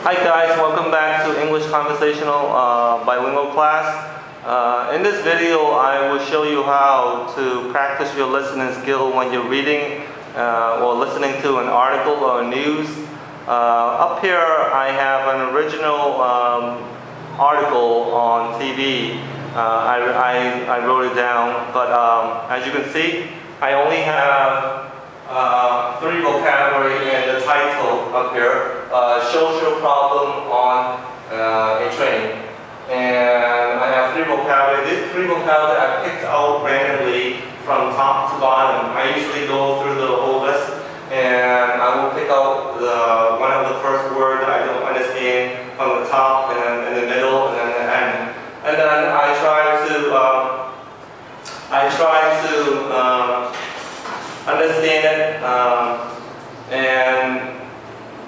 Hi guys, welcome back to English Conversational Bilingual class. In this video, I will show you how to practice your listening skill when you're reading or listening to an article or news. Up here, I have an original article on TV. I wrote it down, but as you can see, I only have three vocabulary and the title up here, social problem on a train. And I have three vocabulary. These three vocabulary I picked out randomly from top to bottom. I usually go through the whole list and I will pick out one of the first words that I don't understand from the top and then in the middle and then the end. And then I try to understand it and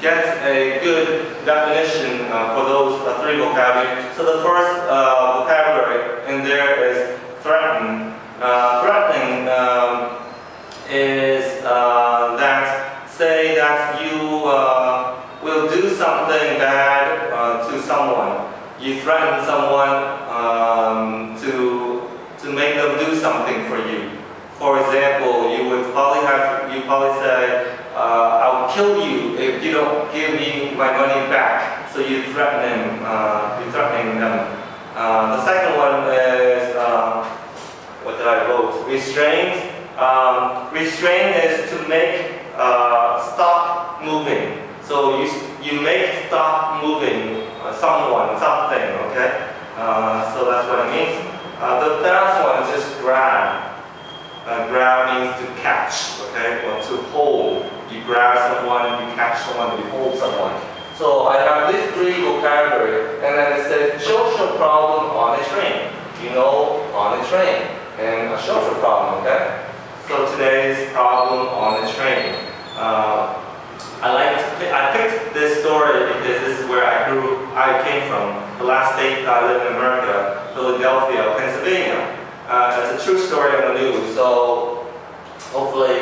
get a good definition for those three vocabulary. So the first vocabulary in there is threaten. Threatening is that say that you will do something bad to someone. You threaten someone to make them do something for you. For example, you would probably say, "I'll kill you if you don't give me my money back." So you threatening them. The second one is what did I wrote? Restraint. Restraint is to make stop moving. So you make stop moving someone, something. Okay. So that's what it means. The last one is just grab. Grab means to catch, okay, or to hold. You grab someone, you catch someone, you hold someone. So I have these three vocabulary, and then it says social problem on a train. You know, on a train, and a social problem, okay? So today's problem on a train. I picked this story because this is where I came from. The last state that I lived in America, Philadelphia, Pennsylvania. It's a true story on the news, so hopefully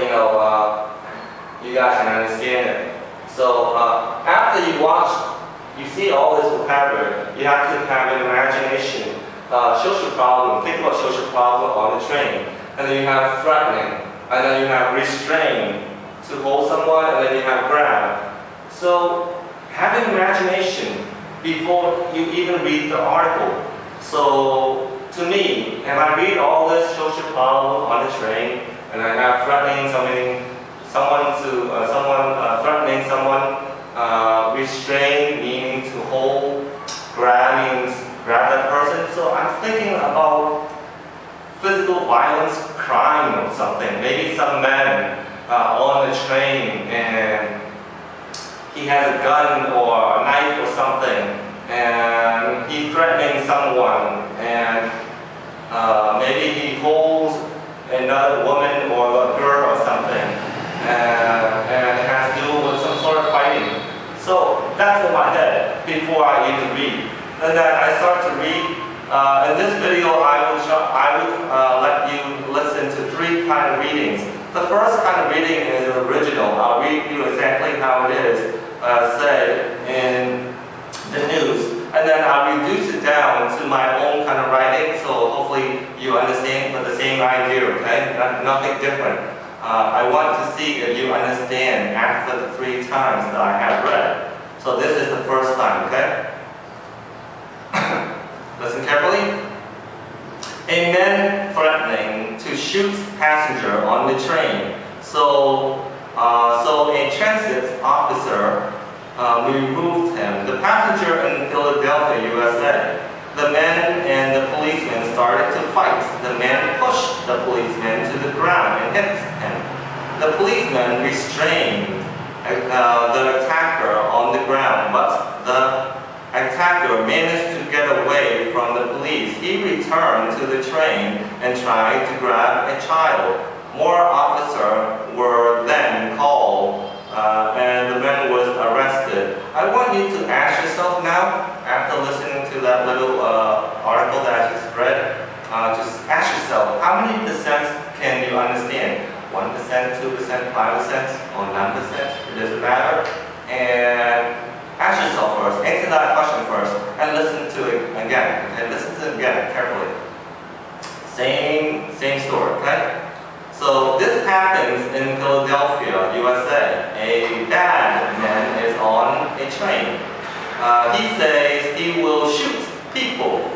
you guys can understand it. So after you watch, you see all this vocabulary, you have to have an imagination. Social problem, think about social problem on the train. And then you have threatening, and then you have restrain, to hold someone, and then you have grab. So have an imagination before you even read the article. So to me, if I read all this social problem on the train, and I have threatening threatening someone, restrain meaning to hold, grab means grab that person. So I'm thinking about physical violence, crime or something. Maybe some man on the train and he has a gun or a knife or something, and he's threatening someone, and maybe he holds another woman or a girl or something, and it has to do with some sort of fighting. So that's in my head before I even read. And then I start to read. In this video, I would let you listen to three kind of readings. The first kind of reading is original. I'll read you exactly how it is said in the news. And then I'll reduce it down to my own kind of writing, so hopefully you understand with the same idea, okay? Nothing different. I want to see if you understand after the three times that I have read. So this is the first time, okay? Listen carefully. A man threatening to shoot passenger on the train. So a transit officer removed him. The passenger in Philadelphia, USA. The man and the policeman started to fight. The man pushed the policeman to the ground and hit him. The policeman restrained the attacker on the ground, but the attacker managed to get away from the police. He returned to the train and tried to grab a child. More officers were then called and the man was arrested. I want you to ask yourself now, after listening to that little article that I just read, just ask yourself, how many percent can you understand? 1%, 2%, 5%, or 9%? It doesn't matter. And ask yourself first, He says he will shoot people.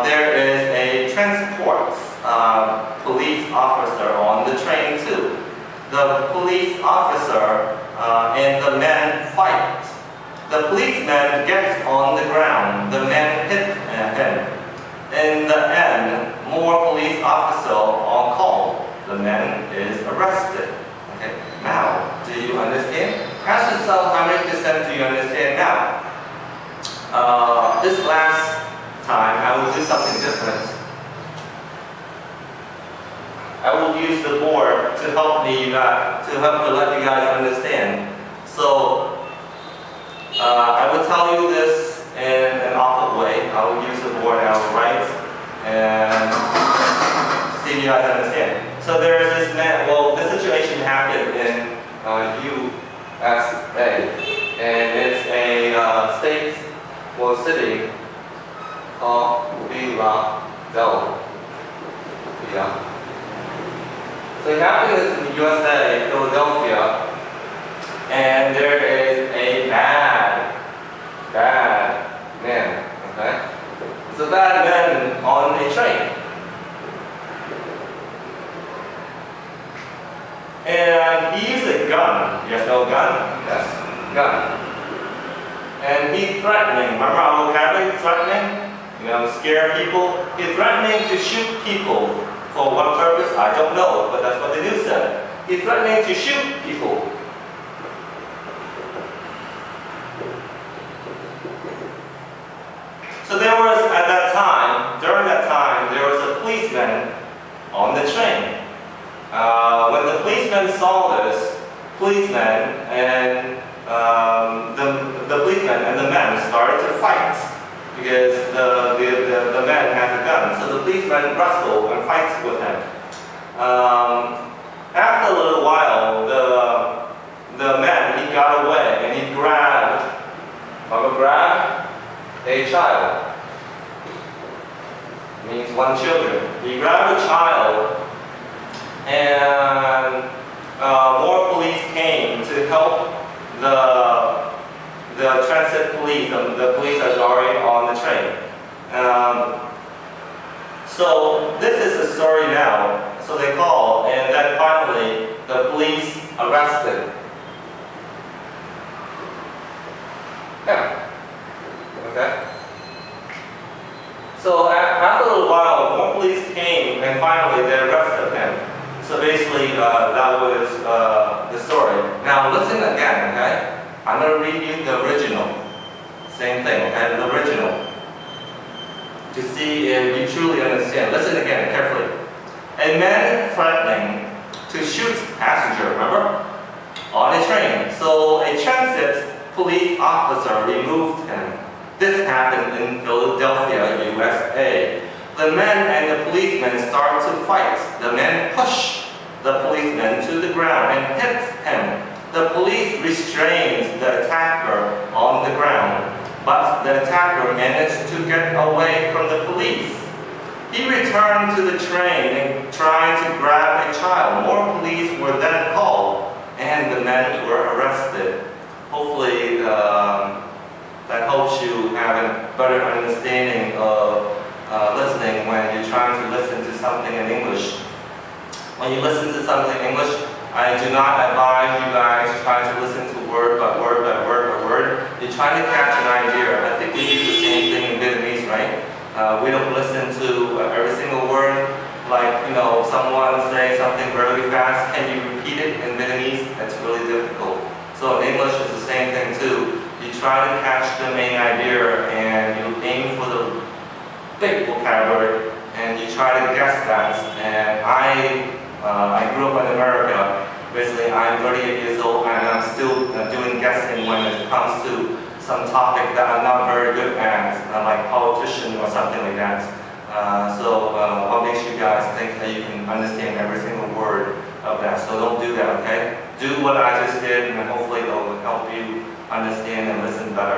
There is a transport police officer on the train too. The police officer and the men fight. The policeman gets on the ground. The men hit him. In the end, more police officers on call. The man is arrested. Okay. Now, do you understand? Ask yourself how many percent do you understand now? This last time, I will do something different. I will use the board to help me, to let you guys understand. So, I will tell you this in an awkward way. I will use the board and I will write and see if you guys understand. So there is this man, well, the situation happened in USA, and it's a state, well, city called Philadelphia. So it happened in the USA, Philadelphia, and there is a bad man, okay? It's a bad man on a train. And he used a gun. You guys know a gun? Yes, gun. And he's threatening. Remember our vocabulary? Threatening? You know, scare people. He's threatening to shoot people. For what purpose? I don't know, but that's what the news said. He's threatening to shoot people. So there was, at that time, during that time, there was a policeman on the train. When the policeman saw this, policeman and the policeman and the men started to fight because the man has a gun. So the policeman wrestled and fights with him. After a little while, the man, he got away and he grabbed a child. Means one children. He grabbed a child, and more police came to help the transit police, the police that are already on the train. So this is the story now. So they called, and then finally the police arrested. Yeah. Okay. So after a little while, more police came, and finally they arrested him. So basically, that was the story. Now listen again, okay? I'm going to read you the original. Same thing, okay? The original. To see if you truly understand. Listen again carefully. A man threatening to shoot passenger, remember? On a train. So a transit police officer removed him. This happened in Philadelphia, USA. The men and the policemen start to fight. The men push the policeman to the ground and hit him. The police restrained the attacker on the ground, but the attacker managed to get away from the police. He returned to the train and tried to grab a child. More police were then called, and the men were arrested. Hopefully, that helps you have a better understanding of listening when you're trying to listen to something in English. When you listen to something in English, I do not advise you guys try to listen to word by word by word by word. You're trying to catch an idea. I think we do the same thing in Vietnamese, right? We don't listen to every single word. Like, you know, someone say something really fast. Can you repeat it in Vietnamese? That's really difficult. So in English, it's the same thing too. You try to catch the main idea and you aim for the big vocabulary and you try to guess that. And I grew up in America. Basically, I'm 38 years old and I'm still doing guessing when it comes to some topic that I'm not very good at, like politician or something like that. So what makes you guys think that you can understand every single word of that? So don't do that, okay? Do what I just did and hopefully it will help you understand and listen better.